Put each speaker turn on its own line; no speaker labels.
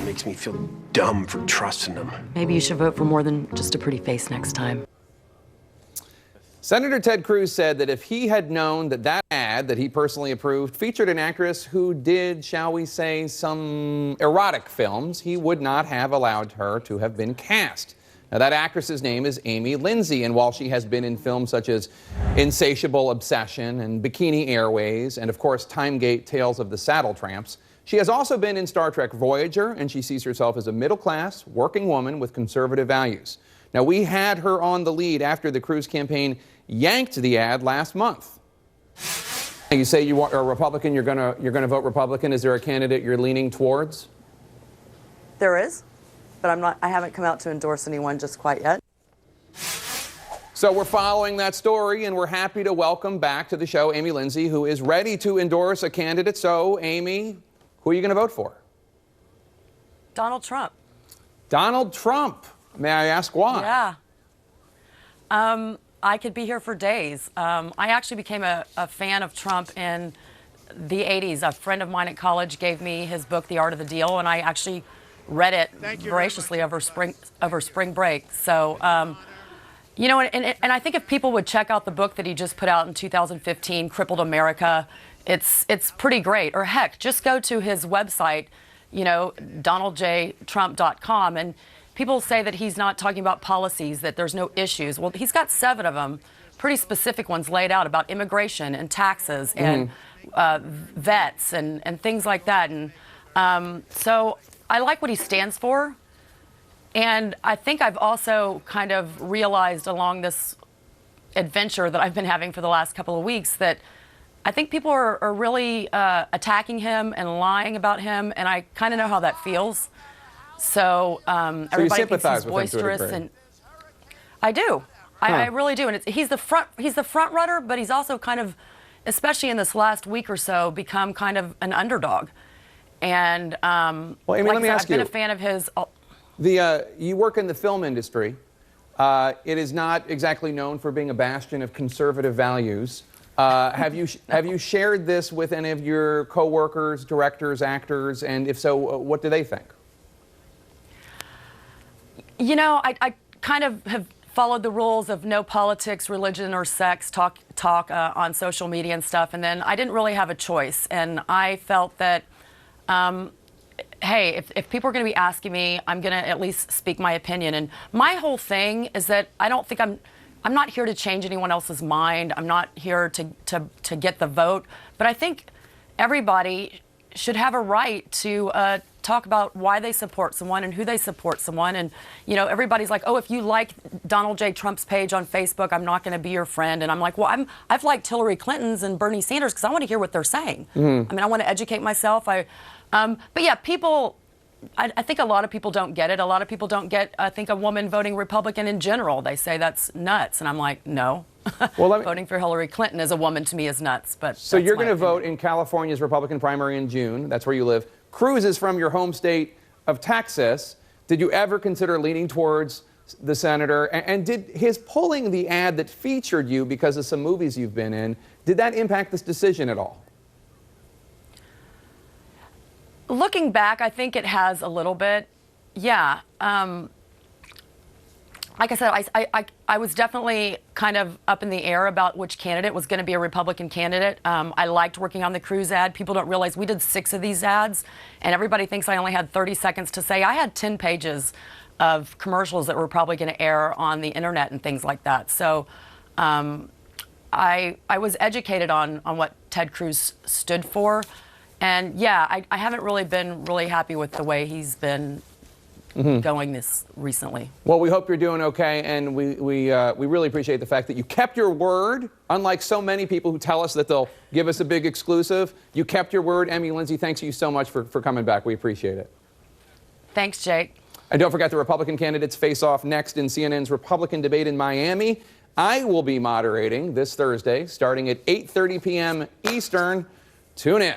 makes me feel dumb for trusting him.
Maybe you should vote for more than just a pretty face next time.
Senator Ted Cruz said that if he had known that that ad that he personally approved featured an actress who did, shall we say, some erotic films, he would not have allowed her to have been cast. Now, that actress's name is Amy Lindsay, and while she has been in films such as Insatiable Obsession and Bikini Airways and, of course, Timegate Tales of the Saddle Tramps, she has also been in Star Trek Voyager, and she sees herself as a middle-class, working woman with conservative values. Now, we had her on the lead after the Cruz campaign yanked the ad last month. You say you are a Republican, you're gonna vote Republican. Is there a candidate you're leaning towards?
There is, but I haven't come out to endorse anyone just quite yet.
So we're following that story, and we're happy to welcome back to the show Amy Lindsay, who is ready to endorse a candidate. So, Amy, who are you going to vote for?
Donald Trump.
Donald Trump. May I ask why?
Yeah. I could be here for days. I actually became a fan of Trump in the 80s. A friend of mine at college gave me his book, The Art of the Deal, and I actually read it voraciously over spring break. So, you know, and I think if people would check out the book that he just put out in 2015, Crippled America, it's pretty great. Or heck, just go to his website, you know, donaldjtrump.com, and people say that he's not talking about policies, that there's no issues. Well, he's got 7 of them, pretty specific ones laid out about immigration and taxes and vets and things like that. And so I like what he stands for. And I think I've also kind of realized along this adventure that I've been having for the last couple of weeks that I think people are really attacking him and lying about him, and I kind of know how that feels. So everybody thinks he's boisterous, and I do. I really do. And he's the front runner, but he's also kind of, especially in this last week or so, become kind of an underdog. And well, Amy, let me ask you. I've been a fan of his.
You work in the film industry. It is not exactly known for being a bastion of conservative values. Have you shared this with any of your coworkers, directors, actors, and if so, what do they think?
You know, I kind of have followed the rules of no politics, religion, or sex talk on social media and stuff, and then I didn't really have a choice, and I felt that. Hey, if people are going to be asking me, I'm going to at least speak my opinion. And my whole thing is that I don't think I'm not here to change anyone else's mind. I'm not here to get the vote. But I think everybody should have a right to talk about why they support someone and who they support someone. And, you know, everybody's like, oh, if you like Donald J. Trump's page on Facebook, I'm not going to be your friend. And I'm like, well, I've liked Hillary Clinton's and Bernie Sanders because I want to hear what they're saying. I mean, I want to educate myself. But yeah, people, I think a lot of people don't get it. A lot of people don't get, I think, a woman voting Republican in general. They say that's nuts. And I'm like, no. Well, voting for Hillary Clinton as a woman to me is nuts. But
so you're going to vote in California's Republican primary in June. That's where you live. Cruz is from your home state of Texas. Did you ever consider leaning towards the senator? And did his pulling the ad that featured you because of some movies you've been in, did that impact this decision at all?
Looking back, I think it has a little bit. Yeah. Like I said, I was definitely kind of up in the air about which candidate was going to be a Republican candidate. I liked working on the Cruz ad. People don't realize we did 6 of these ads, and everybody thinks I only had 30 seconds to say. I had 10 pages of commercials that were probably going to air on the internet and things like that. So I was educated on what Ted Cruz stood for. And yeah, I haven't really been really happy with the way he's been going this recently.
Well, we hope you're doing okay, and we really appreciate the fact that you kept your word. Unlike so many people who tell us that they'll give us a big exclusive, you kept your word. Amy Lindsay, thanks you so much for coming back. We appreciate it.
Thanks, Jake.
And don't forget the Republican candidates face off next in CNN's Republican debate in Miami. I will be moderating this Thursday, starting at 8:30 p.m. Eastern. Tune in.